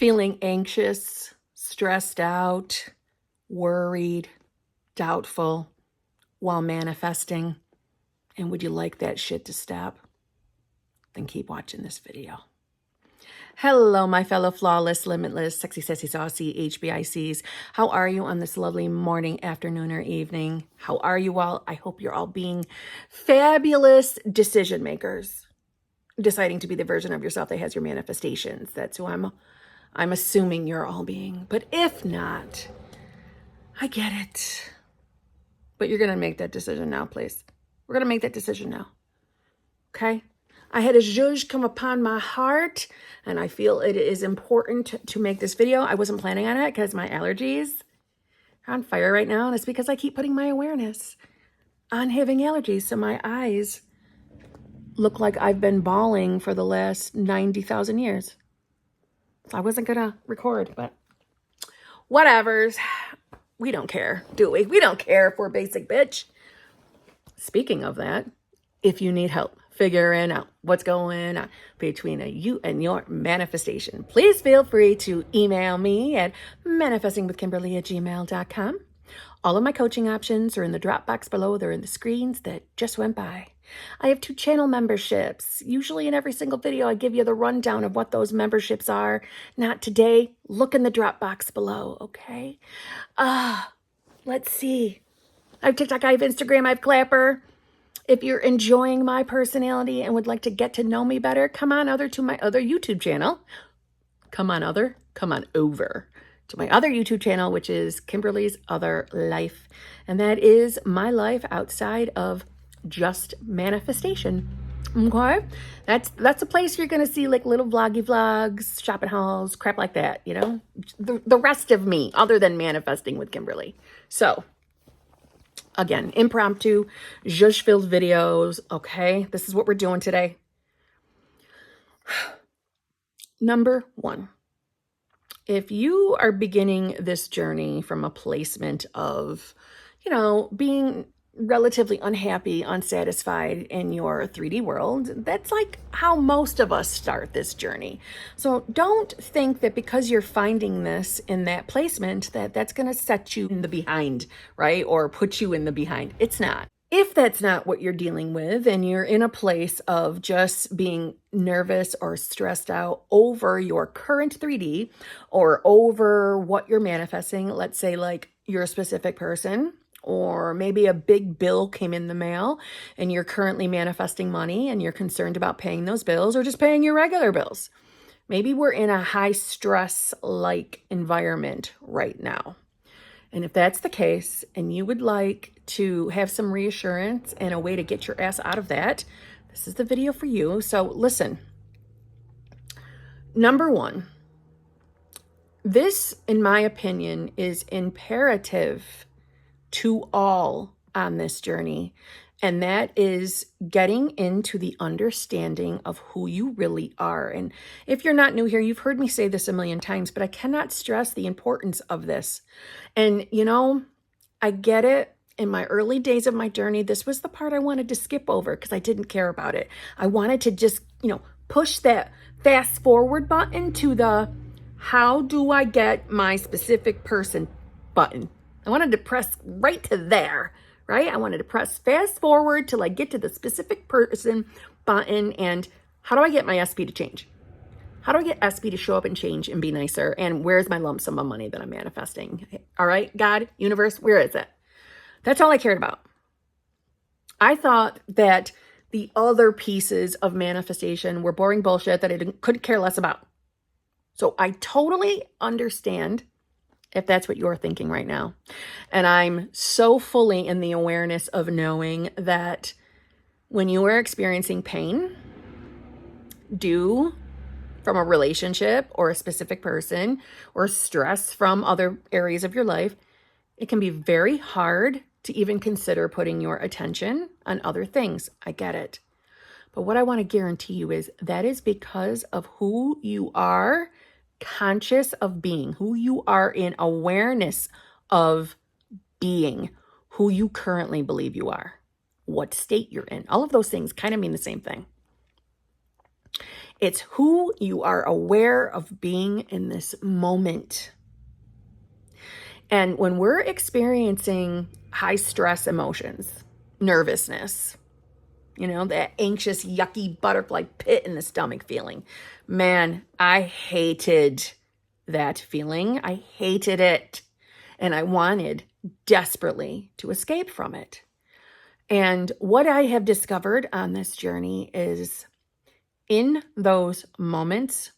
Feeling anxious, stressed out, worried, doubtful while manifesting? And would you like that shit to stop? Then keep watching this video. Hello, my fellow flawless, limitless, sexy, sassy, saucy HBICs. How are you on this lovely morning, afternoon, or evening? How are you all? I hope you're all being fabulous decision makers, deciding to be the version of yourself that has your manifestations. That's who I'm assuming you're all being. But if not, I get it. But you're going to make that decision now, please. We're going to make that decision now. Okay? I had a zhuzh come upon my heart, and I feel it is important to make this video. I wasn't planning on it because my allergies are on fire right now, and it's because I keep putting my awareness on having allergies, so my eyes look like I've been bawling for the last 90,000 years. So I wasn't going to record, but whatevers. We don't care, do we? We don't care if we're basic, bitch. Speaking of that, if you need help figuring out what's going on between you and your manifestation, please feel free to email me at manifestingwithKimberly@gmail.com. All of my coaching options are in the drop box below. They're in the screens that just went by. I have 2 channel memberships. Usually in every single video, I give you the rundown of what those memberships are. Not today. Look in the drop box below, okay? Let's see. I have TikTok, I have Instagram, I have Clapper. If you're enjoying my personality and would like to get to know me better, come on over to my other YouTube channel. Come on over to my other YouTube channel, which is Kimberly's Other Life. And that is my life outside of just manifestation. Okay? That's a place you're going to see like little vloggy vlogs, shopping hauls, crap like that, you know? The rest of me, other than manifesting with Kimberly. So, again, impromptu, zhuzh-filled videos, okay? This is what we're doing today. Number 1. If you are beginning this journey from a placement of, being relatively unhappy, unsatisfied in your 3D world, that's like how most of us start this journey. So don't think that because you're finding this in that placement that's going to set you in the behind, right? Or put you in the behind. It's not. If that's not what you're dealing with and you're in a place of just being nervous or stressed out over your current 3D or over what you're manifesting, let's say like you're a specific person, or maybe a big bill came in the mail and you're currently manifesting money and you're concerned about paying those bills or just paying your regular bills. Maybe we're in a high stress like environment right now. And if that's the case and you would like to have some reassurance and a way to get your ass out of that, this is the video for you. So listen, number 1, this, in my opinion, is imperative to all on this journey, and that is getting into the understanding of who you really are. And if you're not new here, you've heard me say this a million times, but I cannot stress the importance of this. And I get it. In my early days of my journey, this was the part I wanted to skip over because I didn't care about it. I wanted to just, push that fast forward button to the how do I get my specific person button. I wanted to press right to there, right? I wanted to press fast forward till I get to the specific person button. And how do I get my SP to change? How do I get SP to show up and change and be nicer? And where's my lump sum of money that I'm manifesting? All right, God, universe, where is it? That's all I cared about. I thought that the other pieces of manifestation were boring bullshit that I couldn't care less about. So I totally understand if that's what you're thinking right now. And I'm so fully in the awareness of knowing that when you are experiencing pain due from a relationship or a specific person or stress from other areas of your life, it can be very hard to even consider putting your attention on other things. I get it. But what I want to guarantee you is that is because of who you are conscious of being, who you are in awareness of being, who you currently believe you are, what state you're in. All of those things kind of mean the same thing. It's who you are aware of being in this moment. And when we're experiencing high stress emotions, nervousness, that anxious, yucky butterfly pit in the stomach feeling, man, I hated that feeling. I hated it. And I wanted desperately to escape from it. And what I have discovered on this journey is in those moments,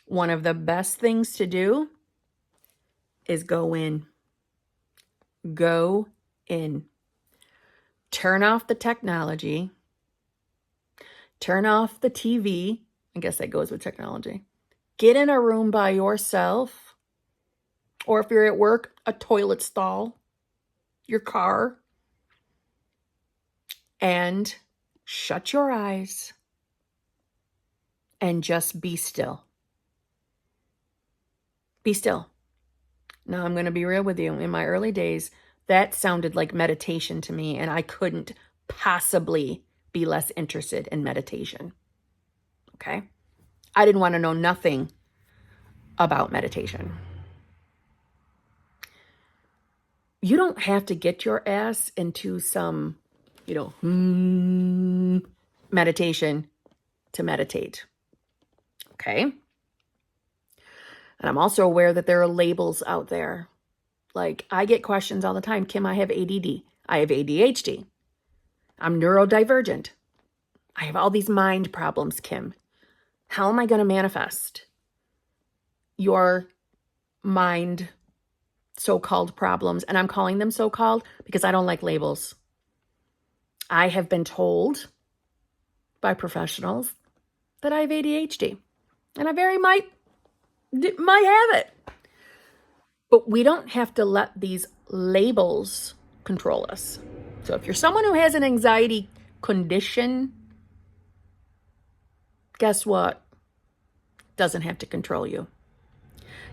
one of the best things to do is go in. Go in. Turn off the technology. Turn off the TV. I guess that goes with technology. Get in a room by yourself. Or if you're at work, a toilet stall, your car. And shut your eyes. And just be still. Be still. Now, I'm going to be real with you. In my early days, that sounded like meditation to me, and I couldn't possibly be less interested in meditation. Okay? I didn't want to know nothing about meditation. You don't have to get your ass into some, meditation to meditate. Okay? And I'm also aware that there are labels out there. Like, I get questions all the time. Kim, I have ADD. I have ADHD. I'm neurodivergent. I have all these mind problems, Kim. How am I going to manifest your mind so-called problems? And I'm calling them so-called because I don't like labels. I have been told by professionals that I have ADHD. And I very might have it. But we don't have to let these labels control us. So if you're someone who has an anxiety condition, guess what? Doesn't have to control you.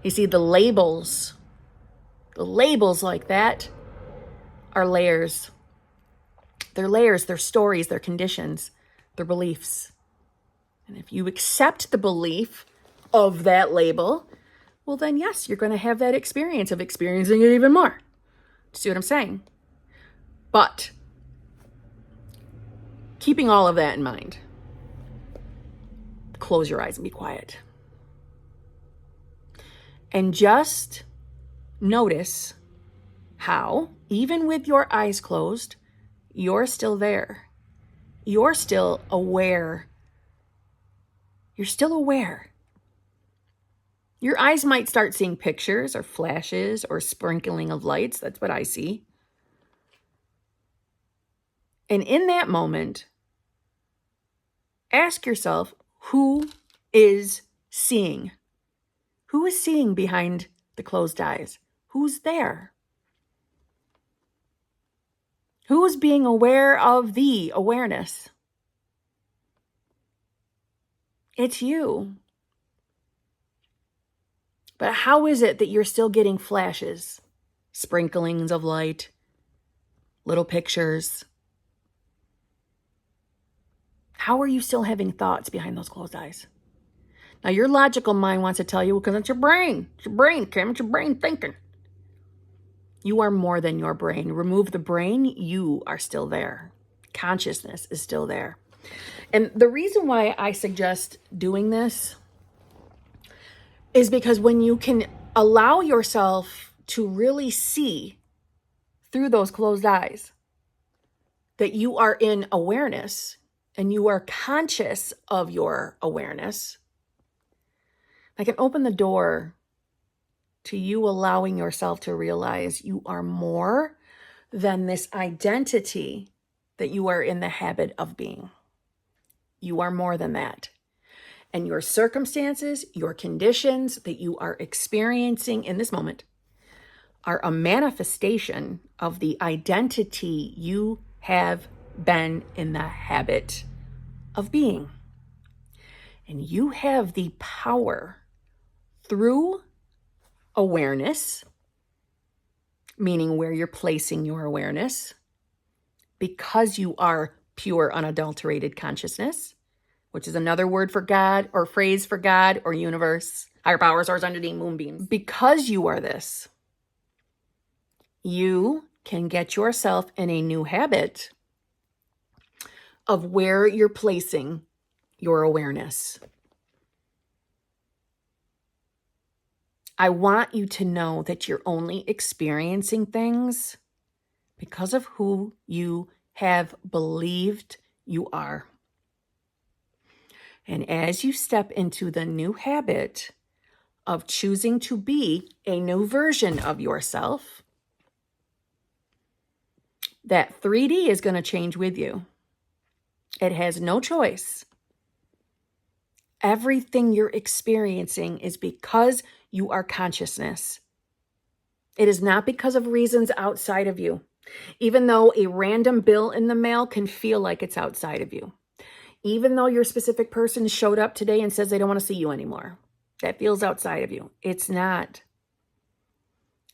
You see, the labels like that are layers. They're layers, they're stories, they're conditions, they're beliefs. And if you accept the belief of that label, well then yes, you're going to have that experience of experiencing it even more. See what I'm saying? But keeping all of that in mind, close your eyes and be quiet. And just notice how, even with your eyes closed, you're still there. You're still aware. You're still aware. Your eyes might start seeing pictures or flashes or sprinkling of lights. That's what I see. And in that moment, ask yourself, who is seeing? Who is seeing behind the closed eyes? Who's there? Who is being aware of the awareness? It's you. But how is it that you're still getting flashes, sprinklings of light, little pictures? How are you still having thoughts behind those closed eyes? Now, your logical mind wants to tell you, because it's your brain. It's your brain, Kim. It's your brain thinking. You are more than your brain. Remove the brain, you are still there. Consciousness is still there. And the reason why I suggest doing this is because when you can allow yourself to really see through those closed eyes that you are in awareness and you are conscious of your awareness, I can open the door to you allowing yourself to realize you are more than this identity that you are in the habit of being. You are more than that. And your circumstances, your conditions that you are experiencing in this moment are a manifestation of the identity you have been in the habit of being. And you have the power through awareness, meaning where you're placing your awareness, because you are pure, unadulterated consciousness, which is another word for God or phrase for God or universe, higher power, source, entity, moonbeams. Because you are this, you can get yourself in a new habit of where you're placing your awareness. I want you to know that you're only experiencing things because of who you have believed you are. And as you step into the new habit of choosing to be a new version of yourself, that 3D is going to change with you. It has no choice. Everything you're experiencing is because you are consciousness. It is not because of reasons outside of you, even though a random bill in the mail can feel like it's outside of you. Even though your specific person showed up today and says they don't want to see you anymore, that feels outside of you. It's not.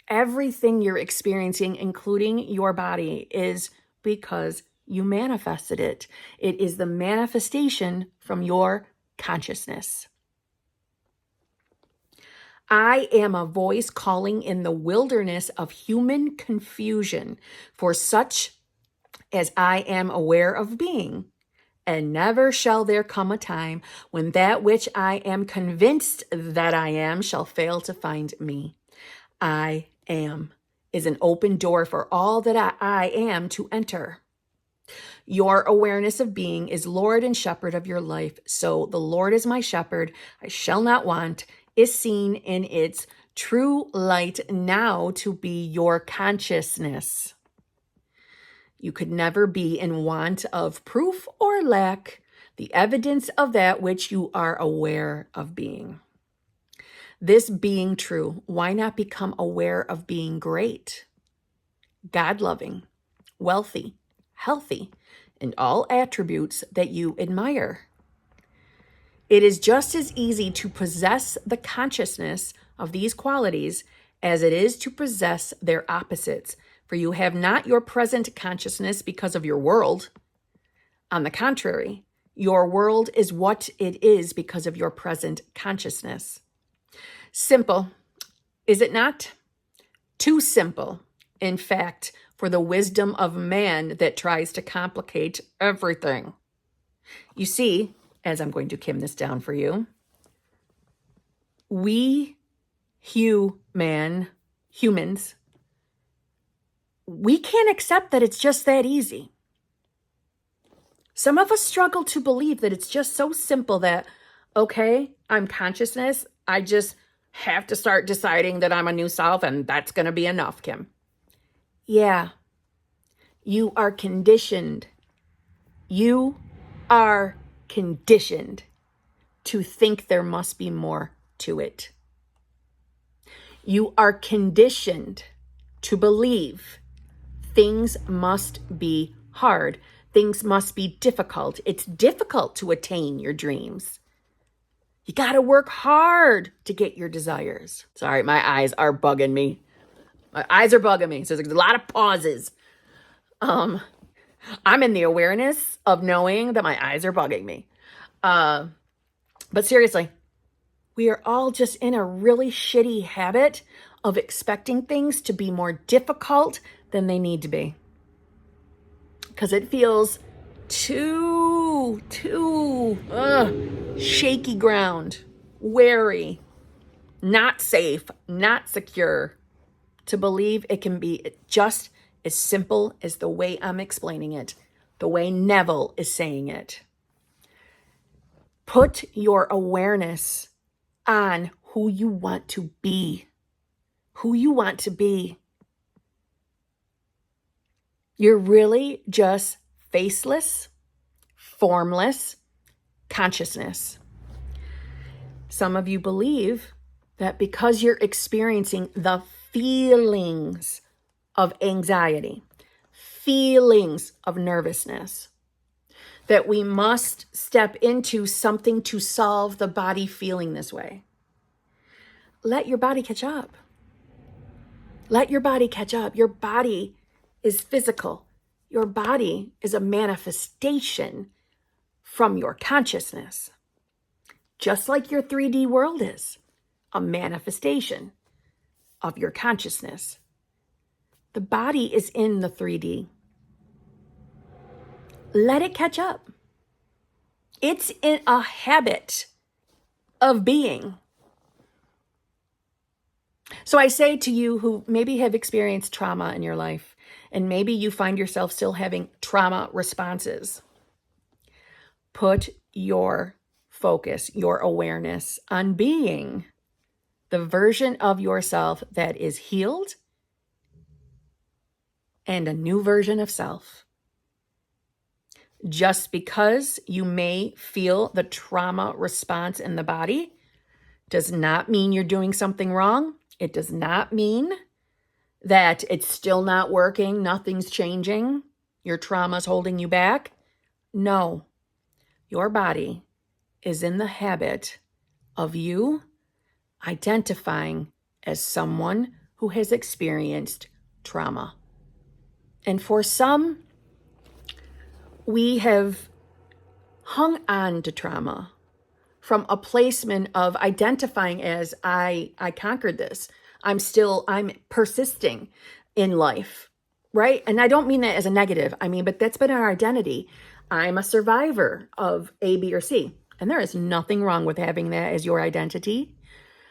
Everything you're experiencing, including your body, is because you manifested it. It is the manifestation from your consciousness. I am a voice calling in the wilderness of human confusion for such as I am aware of being. And never shall there come a time when that which I am convinced that I am shall fail to find me. I am is an open door for all that I am to enter. Your awareness of being is Lord and Shepherd of your life. So the Lord is my shepherd, I shall not want, is seen in its true light now to be your consciousness. You could never be in want of proof or lack the evidence of that which you are aware of being. This being true, why not become aware of being great, God-loving, wealthy, healthy, and all attributes that you admire? It is just as easy to possess the consciousness of these qualities as it is to possess their opposites, for you have not your present consciousness because of your world. On the contrary, your world is what it is because of your present consciousness. Simple, is it not? Too simple, in fact, for the wisdom of man that tries to complicate everything. You see, as I'm going to Kim this down for you, we humans, we can't accept that it's just that easy. Some of us struggle to believe that it's just so simple that, okay, I'm consciousness, I just have to start deciding that I'm a new self and that's going to be enough, Kim. Yeah, you are conditioned. You are conditioned to think there must be more to it. You are conditioned to believe things must be hard. Things must be difficult. It's difficult to attain your dreams. You got to work hard to get your desires. Sorry, my eyes are bugging me. My eyes are bugging me. So there's a lot of pauses. I'm in the awareness of knowing that my eyes are bugging me. But seriously, we are all just in a really shitty habit of expecting things to be more difficult than they need to be. Because it feels too shaky ground, wary, not safe, not secure, to believe it can be just as simple as the way I'm explaining it, the way Neville is saying it. Put your awareness on who you want to be. Who you want to be. You're really just faceless, formless consciousness. Some of you believe that because you're experiencing the feelings of anxiety, feelings of nervousness, that we must step into something to solve the body feeling this way. Let your body catch up. Let your body catch up. Your body is physical. Your body is a manifestation from your consciousness. Just like your 3D world is a manifestation of your consciousness. The body is in the 3D. Let it catch up. It's in a habit of being. So I say to you who maybe have experienced trauma in your life, and maybe you find yourself still having trauma responses, put your focus, your awareness on being the version of yourself that is healed and a new version of self. Just because you may feel the trauma response in the body does not mean you're doing something wrong. It does not mean that it's still not working, nothing's changing, your trauma's holding you back. No, your body is in the habit of you identifying as someone who has experienced trauma. And for some, we have hung on to trauma from a placement of identifying as I conquered this. I'm persisting in life, right? And I don't mean that as a negative. But that's been our identity. I'm a survivor of A, B, or C. And there is nothing wrong with having that as your identity.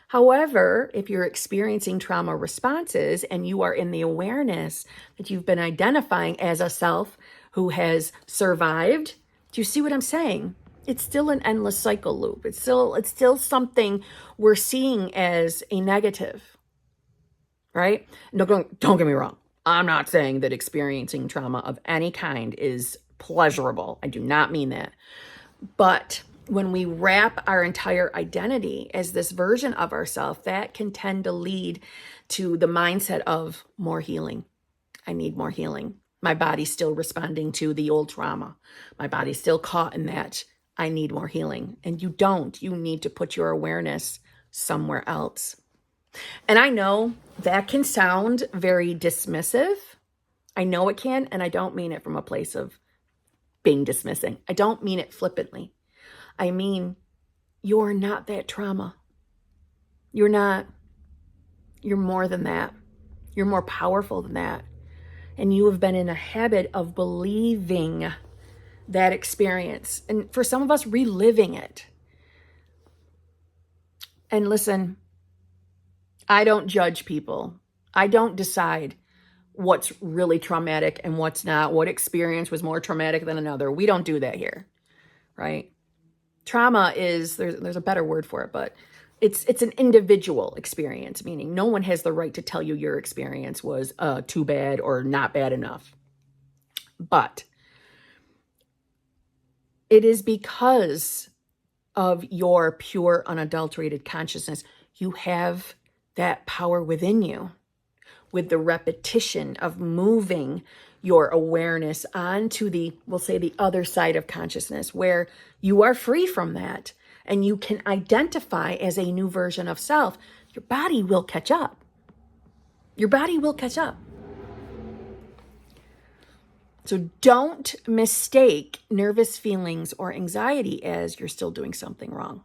However, if you're experiencing trauma responses and you are in the awareness that you've been identifying as a self who has survived, do you see what I'm saying? It's still an endless cycle loop. It's still something we're seeing as a negative, right? No, don't get me wrong. I'm not saying that experiencing trauma of any kind is pleasurable. I do not mean that. But when we wrap our entire identity as this version of ourselves, that can tend to lead to the mindset of more healing. I need more healing. My body's still responding to the old trauma. My body's still caught in that. I need more healing. And you don't. You need to put your awareness somewhere else. And I know that can sound very dismissive. I know it can, and I don't mean it from a place of being dismissing. I don't mean it flippantly. I mean, you're not that trauma. You're not. You're more than that. You're more powerful than that. And you have been in a habit of believing that experience. And for some of us, reliving it. And listen, I don't judge people. I don't decide what's really traumatic and what's not. What experience was more traumatic than another. We don't do that here, right? Trauma is, there's a better word for it, but it's an individual experience, meaning no one has the right to tell you your experience was too bad or not bad enough. But it is because of your pure, unadulterated consciousness, you have that power within you with the repetition of moving your awareness onto we'll say the other side of consciousness where you are free from that and you can identify as a new version of self. Your body will catch up. Your body will catch up. So don't mistake nervous feelings or anxiety as you're still doing something wrong.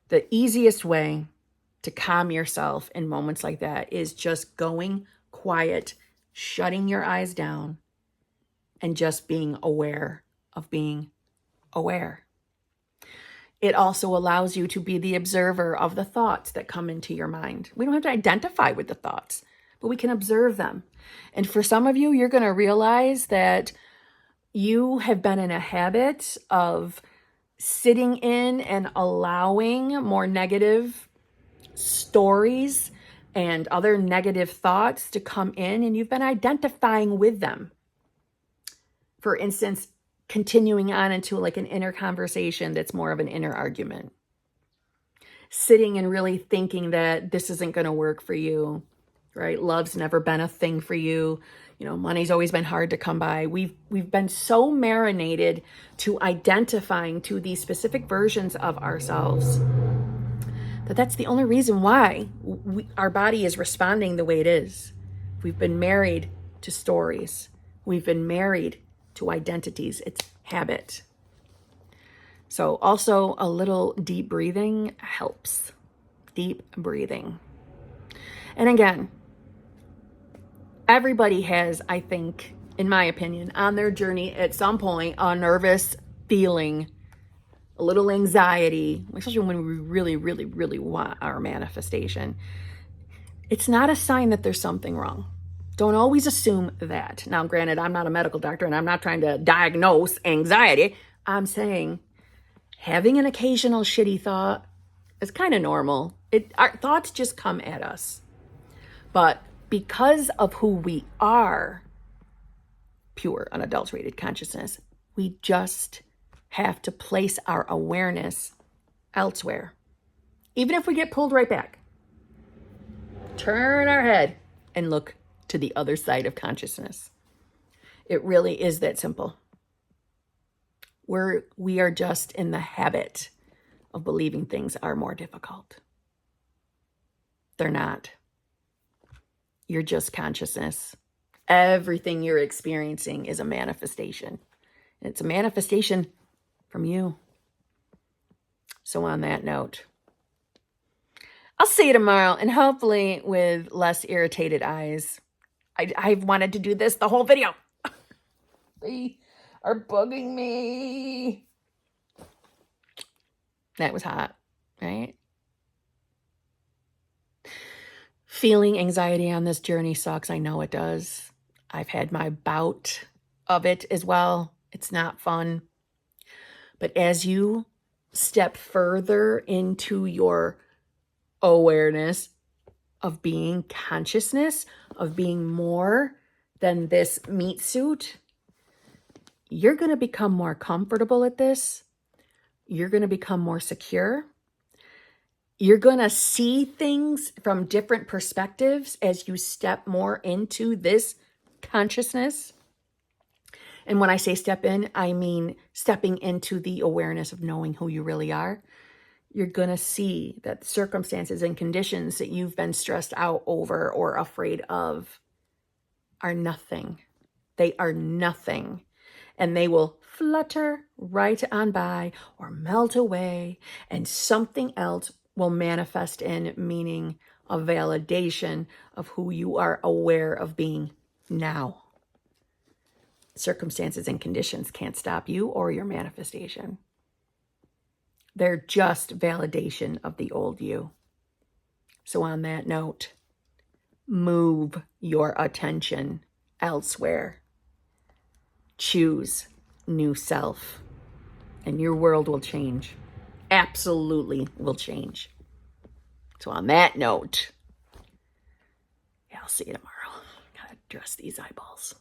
The easiest way to calm yourself in moments like that is just going quiet, shutting your eyes down, and just being aware of being aware. It also allows you to be the observer of the thoughts that come into your mind. We don't have to identify with the thoughts, but we can observe them. And for some of you, you're going to realize that you have been in a habit of sitting in and allowing more negative stories and other negative thoughts to come in, and you've been identifying with them. For instance, continuing on into like an inner conversation that's more of an inner argument. Sitting and really thinking that this isn't going to work for you, right? Love's never been a thing for you. Money's always been hard to come by. We've been so marinated to identifying to these specific versions of ourselves that's the only reason why our body is responding the way it is. We've been married to stories. We've been married to identities. It's habit. So also a little deep breathing helps. Deep breathing. And again, everybody has, I think, in my opinion, on their journey at some point, a nervous feeling, a little anxiety, especially when we really, really, really want our manifestation. It's not a sign that there's something wrong. Don't always assume that. Now, granted, I'm not a medical doctor and I'm not trying to diagnose anxiety. I'm saying having an occasional shitty thought is kind of normal. Our thoughts just come at us. But because of who we are, pure, unadulterated consciousness, we just have to place our awareness elsewhere. Even if we get pulled right back, turn our head and look to the other side of consciousness. It really is that simple. We are just in the habit of believing things are more difficult. They're not. You're just consciousness. Everything you're experiencing is a manifestation. It's a manifestation from you. So on that note, I'll see you tomorrow, and hopefully with less irritated eyes. I've wanted to do this the whole video. They are bugging me. That was hot, right? Feeling anxiety on this journey sucks. I know it does. I've had my bout of it as well. It's not fun. But as you step further into your awareness of being consciousness, of being more than this meat suit, you're going to become more comfortable at this. You're going to become more secure. You're going to see things from different perspectives as you step more into this consciousness. And when I say step in, I mean stepping into the awareness of knowing who you really are. You're going to see that circumstances and conditions that you've been stressed out over or afraid of are nothing. They are nothing. And they will flutter right on by or melt away, and something else will manifest in, meaning a validation of who you are aware of being now. Circumstances and conditions can't stop you or your manifestation. They're just validation of the old you. So on that note, move your attention elsewhere. Choose new self, and your world will change. Absolutely will change. So on that note, yeah, I'll see you tomorrow. Gotta dress these eyeballs.